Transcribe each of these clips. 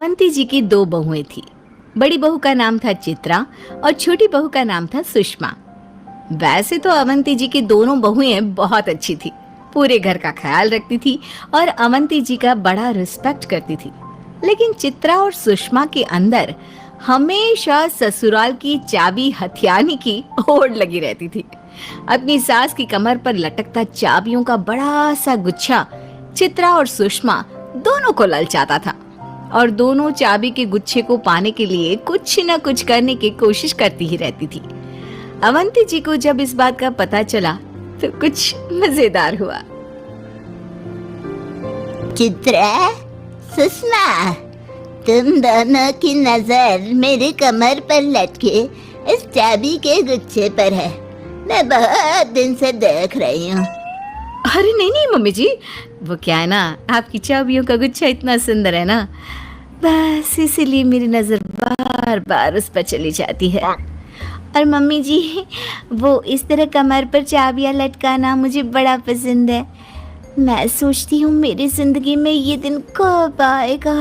अवंती जी की दो बहुएं थी। बड़ी बहू का नाम था चित्रा और छोटी बहू का नाम था सुषमा। वैसे तो अवंती जी की दोनों बहुएं बहुत अच्छी थी, पूरे घर का ख्याल रखती थी और अवंती जी का बड़ा रिस्पेक्ट करती थी। लेकिन चित्रा और सुषमा के अंदर हमेशा ससुराल की चाबी हथियाने की होड़ लगी रहती थी। अपनी सास की कमर पर लटकता चाबियों का बड़ा सा गुच्छा चित्रा और सुषमा दोनों को ललचाता था और दोनों चाबी के गुच्छे को पाने के लिए कुछ न कुछ करने की कोशिश करती ही रहती थी। अवंती जी को जब इस बात का पता चला तो कुछ मजेदार हुआ। चित्रा, सुषमा, तुम दोनों की नजर मेरी कमर पर लटके इस चाबी के गुच्छे पर है। मैं बहुत दिन से देख रही हूँ। अरे नहीं नहीं मम्मी जी, वो क्या है ना, आपकी चाबियों का गुच्छा इतना सुंदर है ना, बस इसीलिए मेरी नजर बार बार उस पर चली जाती है। और मम्मी जी, वो इस तरह कमर पर चाबियां लटकाना मुझे बड़ा पसंद है। मैं सोचती हूँ मेरी जिंदगी में ये दिन कब आएगा।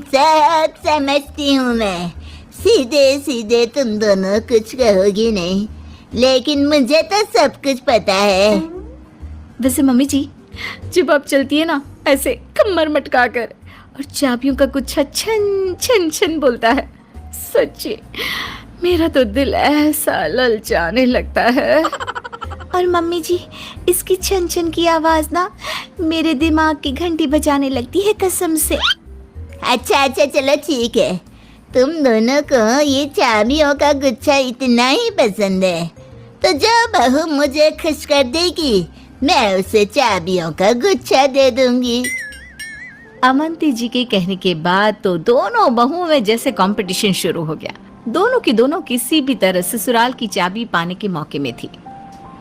सब समझती हूँ मैं। सीधे सीधे तुम दोनों कुछ कहोगी नहीं, लेकिन मुझे तो सब कुछ पता है। वैसे मम्मी जी, जब आप चलती है ना ऐसे कमर मटका कर और चाबियों का गुच्छा छन छन छन बोलता है, सच्ची मेरा तो दिल ऐसा ललचाने लगता है। और मम्मी जी, इसकी छन छन की आवाज ना मेरे दिमाग की घंटी बजाने लगती है कसम से। अच्छा चलो ठीक है। तुम दोनों को ये चाबियों का गुच्छा इतना ही पसंद है तो जो बहू मुझे खुश कर देगी मैं उसे चाबियों का गुच्छा दे दूंगी। अवंती जी के कहने के बाद तो दोनों बहुओं में जैसे कंपटीशन शुरू हो गया। दोनों की दोनों किसी भी तरह ससुराल की चाबी पाने के मौके में थी।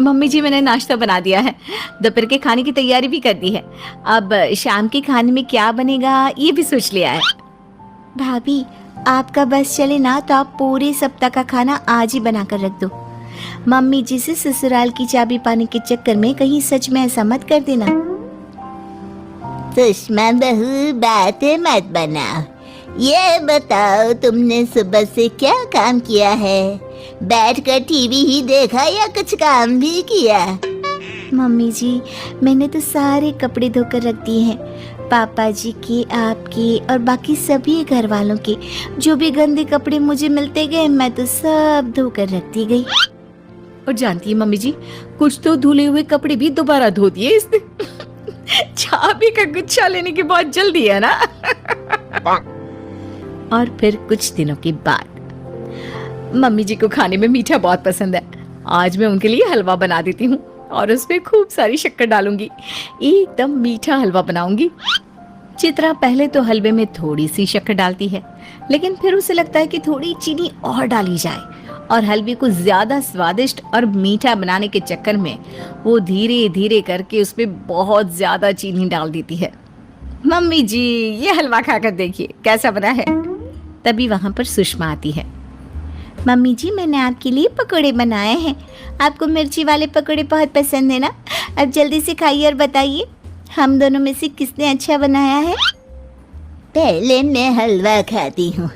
मम्मी जी, मैंने नाश्ता बना दिया है, दोपहर के खाने की तैयारी भी कर दी है। अब शाम के खाने में क्या बनेगा ये भी सोच लिया है। भाभी, आपका बस चले ना तो आप पूरे सप्ताह का खाना आज ही बना कर रख दो। मम्मी जी से ससुराल की चाबी पाने के चक्कर में कहीं सच में ऐसा मत कर देना। सुषमा बहू, बातें मत बनाओ। ये बताओ तुमने सुबह से क्या काम किया है? बैठकर टीवी ही देखा या कुछ काम भी किया? मम्मी जी, मैंने तो सारे कपड़े धोकर रख दिए हैं। पापा जी के, आपके और बाकी सभी घर वालों के जो भी गंदे कपड़े मुझे मिलते गए मैं तो सब धोकर रखती गई। और जानती है मम्मी जी, कुछ तो धुले हुए कपड़े भी दोबारा धो दिए इसने। चाबी का गुच्छा लेने की बहुत जल्दी है ना। और फिर कुछ दिनों के बाद मम्मी जी को खाने में मीठा बहुत पसंद है। आज मैं उनके लिए हलवा बना देती हूँ और उसमें खूब सारी शक्कर डालूंगी। एकदम मीठा हलवा बनाऊंगी। चित्रा पहले तो हलवे में थोड़ी सी शक्कर डालती है, लेकिन फिर उसे लगता है कि थोड़ी चीनी और डाली जाए और हलवे को ज्यादा स्वादिष्ट और मीठा बनाने के चक्कर में वो धीरे धीरे करके उसमें बहुत ज्यादा चीनी डाल देती है। मम्मी जी, ये हलवा खाकर देखिए कैसा बना है। तभी वहां पर सुषमा आती है। मम्मी जी, मैंने आपके लिए पकोड़े बनाए हैं। आपको मिर्ची वाले पकोड़े बहुत पसंद है ना? अब जल्दी से खाइए और बताइए हम दोनों में से किसने अच्छा बनाया है। पहले मैं हलवा खाती हूँ,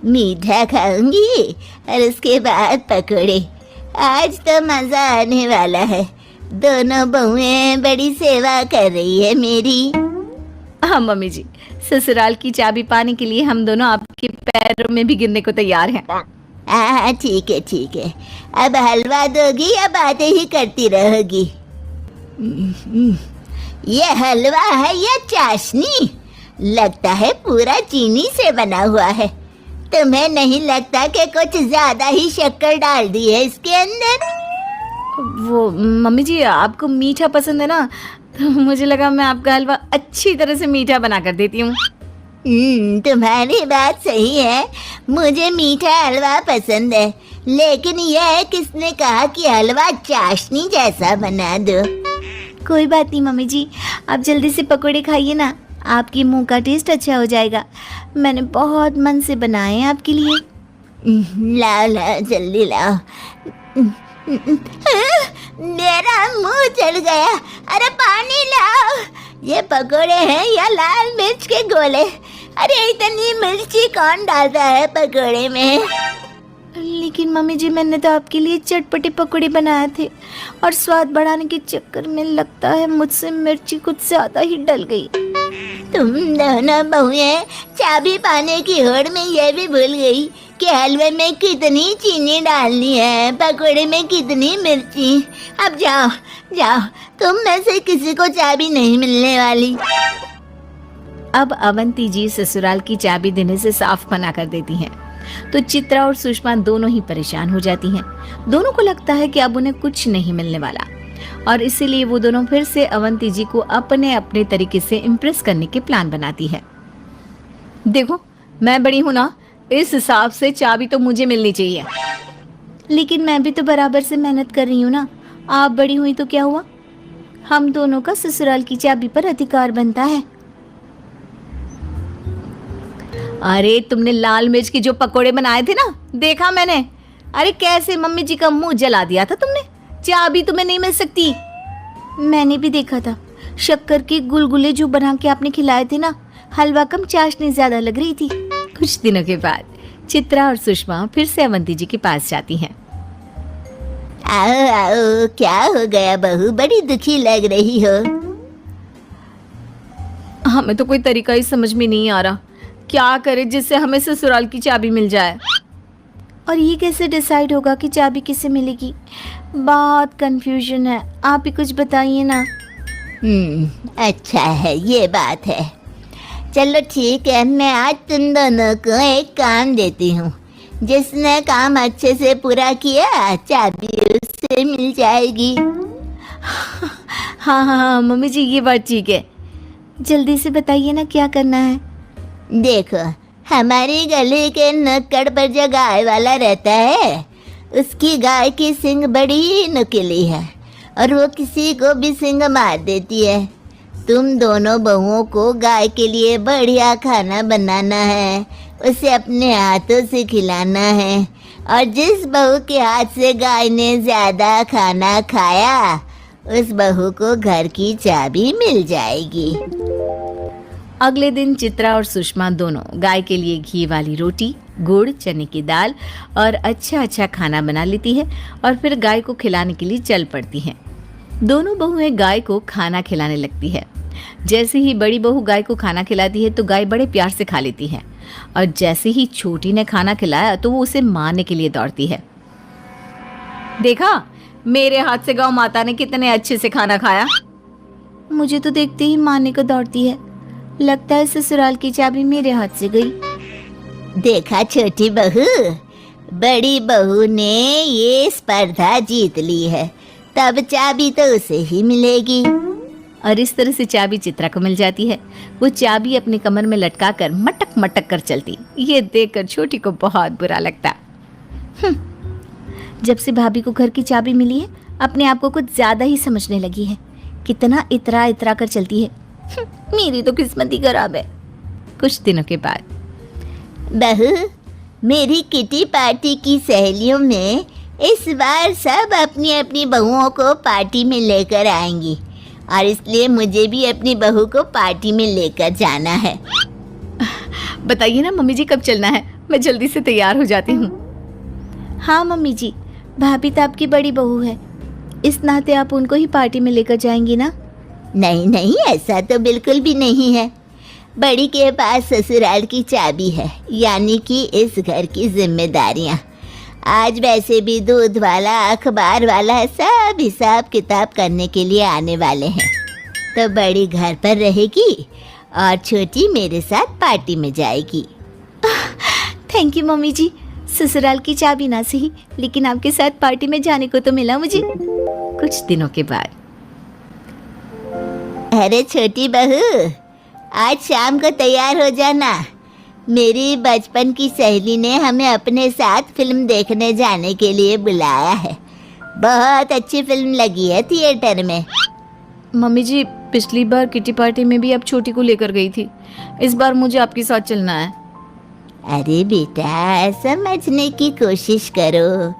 मीठा खाऊंगी और उसके बाद पकोड़े। आज तो मजा आने वाला है। दोनों बहुएं बड़ी सेवा कर रही है मेरी। हाँ मम्मी जी, ससुराल की चाबी पाने के लिए हम दोनों आपके पैरों में भी गिरने को तैयार हैं। हाँ ठीक है। अब हलवा दोगी या बातें ही करती रहोगी? ये हलवा है या चाशनी? लगता है पूरा चीनी से बना हुआ है। तुम्हें नहीं लगता कि कुछ ज्यादा ही शक्कर डाल दी है इसके अंदर? वो मम्मी जी, आपको मीठा पसंद है ना, तो मुझे लगा मैं आपका हलवा अच्छी तरह से मीठा बना कर देती हूँ। तुम्हारी बात सही है, मुझे मीठा हलवा पसंद है, लेकिन यह किसने कहा कि हलवा चाशनी जैसा बना दो? कोई बात नहीं मम्मी जी, आप जल्दी से पकोड़े खाइए ना, आपके मुंह का टेस्ट अच्छा हो जाएगा। मैंने बहुत मन से बनाए हैं आपके लिए। लाओ जल्दी लाओ। मेरा मुंह जल गया। अरे पानी लाओ। ये पकोड़े हैं या लाल मिर्च के गोले? अरे इतनी मिर्ची कौन डालता है पकोड़े में? लेकिन मम्मी जी, मैंने तो आपके लिए चटपटे पकौड़े बनाए थे और स्वाद बढ़ाने के चक्कर में लगता है मुझसे मिर्ची कुछ ज्यादा ही डल गई। तुम दोनों बहुएं चाबी पाने की होड़ में ये भी भूल गई कि हलवे में कितनी चीनी डालनी है, पकोड़े में कितनी मिर्ची। अब जाओ जाओ, तुम में से किसी को चाबी नहीं मिलने वाली। अब अवंती जी ससुराल की चाबी देने से साफ मना कर देती हैं, तो चित्रा और सुषमा दोनों ही परेशान हो जाती हैं। दोनों को लगता है कि अब उन्हें कुछ नहीं मिलने वाला और इसीलिए वो दोनों फिर से अवंती जी को अपने अपने तरीके से इम्प्रेस करने के प्लान बनाती है। देखो, मैं बड़ी हूं ना, इस हिसाब से चाबी तो मुझे मिलनी चाहिए। लेकिन मैं भी तो बराबर से मेहनत कर रही हूँ ना। आप बड़ी हुई तो क्या हुआ, हम दोनों का ससुराल की चाबी पर अधिकार बनता है। अरे तुमने लाल मिर्च के जो पकोड़े बनाए थे ना, देखा मैंने। अरे कैसे मम्मी जी का मुंह जला दिया था तुमने। चाबी तुम्हें नहीं मिल सकती। मैंने भी देखा था, शक्कर के गुलगुले जो बना के आपने खिलाए थे ना, हलवा कम चाशनी ज्यादा लग रही थी। कुछ दिनों के बाद चित्रा और सुषमा फिर से अवंती जी के पास जाती हैं। आओ आओ, क्या हो गया बहू, बड़ी दुखी लग रही हो। हमें तो कोई तरीका ही समझ में नहीं आ रहा, क्या करे जिससे हमें ससुराल की चाबी मिल जाए। और ये कैसे डिसाइड होगा कि चाबी किसे मिलेगी? बहुत कंफ्यूजन है, आप ही कुछ बताइए ना। अच्छा है, ये बात है। चलो ठीक है, मैं आज तुम दोनों को एक काम देती हूँ। जिसने काम अच्छे से पूरा किया, चाबी उससे मिल जाएगी। हाँ हाँ हाँ मम्मी जी, ये बात ठीक है। जल्दी से बताइए ना, क्या करना है। देखो, हमारी गली के नुक्कड़ पर जो गाय वाला रहता है, उसकी गाय की सींग बड़ी नुकीली है और वो किसी को भी सींग मार देती है। तुम दोनों बहुओं को गाय के लिए बढ़िया खाना बनाना है, उसे अपने हाथों से खिलाना है और जिस बहू के हाथ से गाय ने ज़्यादा खाना खाया, उस बहू को घर की चाबी मिल जाएगी। अगले दिन चित्रा और सुषमा दोनों गाय के लिए घी वाली रोटी, गुड़, चने की दाल और अच्छा खाना बना लेती है और फिर गाय को खिलाने के लिए चल पड़ती हैं। दोनों बहुएं गाय को खाना खिलाने लगती है। जैसे ही बड़ी बहू गाय को खाना खिलाती है तो गाय बड़े प्यार से खा लेती है और जैसे ही छोटी ने खाना खिलाया तो वो उसे मारने के लिए दौड़ती है। देखा, मेरे हाथ से गौ माता ने कितने अच्छे से खाना खाया। मुझे तो देखते ही मारने को दौड़ती है। लगता है ससुराल की चाबी मेरे हाथ से गई। देखा छोटी बहू, बड़ी बहू ने ये स्पर्धा जीत ली है, तब चाबी तो उसे ही मिलेगी। और इस तरह से चाबी चित्रा को मिल जाती है। वो चाबी अपने कमर में लटका कर मटक मटक कर चलती। ये देखकर छोटी को बहुत बुरा लगता। जब से भाभी को घर की चाबी मिली है, अपने आप को कुछ ज्यादा ही समझने लगी है। कितना इतरा इतरा कर चलती है। मेरी तो किस्मत ही खराब है। कुछ दिनों के बाद, बहू, मेरी किटी पार्टी की सहेलियों में इस बार सब अपनी अपनी बहुओं को पार्टी में लेकर आएंगी और इसलिए मुझे भी अपनी बहू को पार्टी में लेकर जाना है। बताइए ना मम्मी जी, कब चलना है? मैं जल्दी से तैयार हो जाती हूँ। हाँ मम्मी जी, भाभी तो आपकी बड़ी बहू है, इस नाते आप उनको ही पार्टी में लेकर जाएंगी ना? नहीं नहीं, ऐसा तो बिल्कुल भी नहीं है। बड़ी के पास ससुराल की चाबी है, यानी कि इस घर की जिम्मेदारियाँ। आज वैसे भी दूध वाला, अखबार वाला सब हिसाब किताब करने के लिए आने वाले हैं, तो बड़ी घर पर रहेगी और छोटी मेरे साथ पार्टी में जाएगी। थैंक यू मम्मी जी, ससुराल की चाबी ना सही, लेकिन आपके साथ पार्टी में जाने को तो मिला मुझे। कुछ दिनों के बाद, अरे छोटी बहू, आज शाम को तैयार हो जाना। मेरी बचपन की सहेली ने हमें अपने साथ फिल्म देखने जाने के लिए बुलाया है। बहुत अच्छी फिल्म लगी है थिएटर में। मम्मी जी, पिछली बार किटी पार्टी में भी आप छोटी को लेकर गई थी, इस बार मुझे आपके साथ चलना है। अरे बेटा, समझने की कोशिश करो।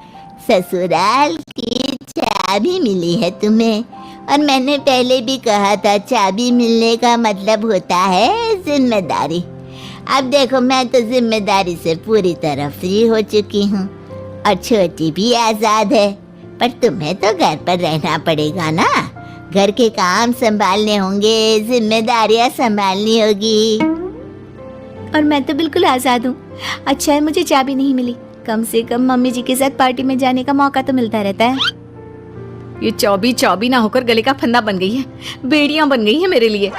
ससुराल की चाबी मिली है तुम्हें, और मैंने पहले भी कहा था, चाबी मिलने का मतलब होता है जिम्मेदारी। अब देखो मैं तो जिम्मेदारी से पूरी तरह फ्री हो चुकी हूँ और छोटी भी आजाद है, पर तुम्हें तो घर पर रहना पड़ेगा ना। घर के काम संभालने होंगे, जिम्मेदारियाँ संभालनी होगी। और मैं तो बिल्कुल आज़ाद हूँ। अच्छा है मुझे चाबी नहीं मिली, कम से कम मम्मी जी के साथ पार्टी में जाने का मौका तो मिलता रहता है। ये चौबी ना होकर गले का फंदा बन गई है, बेड़ियां बन गई है मेरे लिए।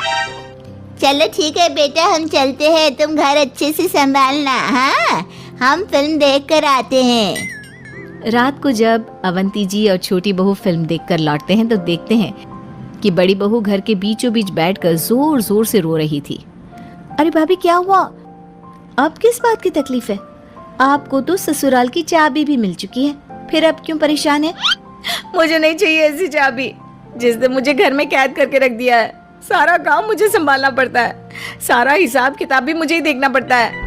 चलो ठीक है बेटा, हम चलते हैं, तुम घर अच्छे से संभालना। हाँ, हम फिल्म देख कर आते हैं। रात को जब अवंती जी और छोटी बहू फिल्म देखकर लौटते हैं तो देखते हैं कि बड़ी बहू घर के बीचों बीच बैठकर जोर जोर से रो रही थी। अरे भाभी क्या हुआ? अब किस बात की तकलीफ है? आपको तो ससुराल की चाबी भी मिल चुकी है, फिर अब क्यों परेशान है? मुझे नहीं चाहिए ऐसी चाबी जिसने मुझे घर में कैद करके रख दिया है। सारा काम मुझे संभालना पड़ता है, सारा हिसाब किताब भी मुझे ही देखना पड़ता है।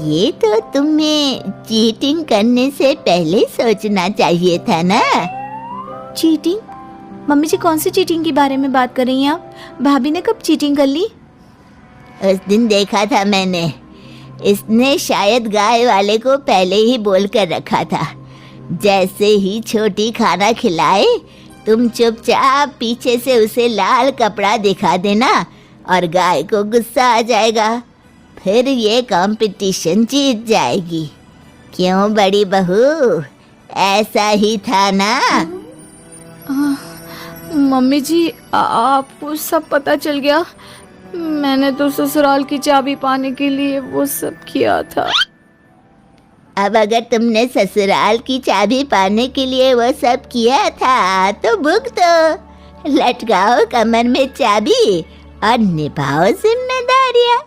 ये तो तुम्हें चीटिंग करने से पहले सोचना चाहिए था ना। चीटिंग? मम्मी जी कौन सी चीटिंग के बारे में बात कर रही हैं आप? भाभी ने कब चीटिंग कर ली? उस दिन देखा था मैंने, इसने शायद गाय वाले को पहले ही बोल कर रखा था, जैसे ही छोटी खाना खिलाए तुम चुपचाप पीछे से उसे लाल कपड़ा दिखा देना और गाय को गुस्सा आ जाएगा, फिर ये कंपटीशन जीत जाएगी। क्यों बड़ी बहू, ऐसा ही था ना? मम्मी जी आपको सब पता चल गया? मैंने तो ससुराल की चाबी पाने के लिए वो सब किया था। अब अगर तुमने ससुराल की चाबी पाने के लिए वो सब किया था तो भुगतो, लटकाओ कमर में चाबी और निभाओ जिम्मेदारियां।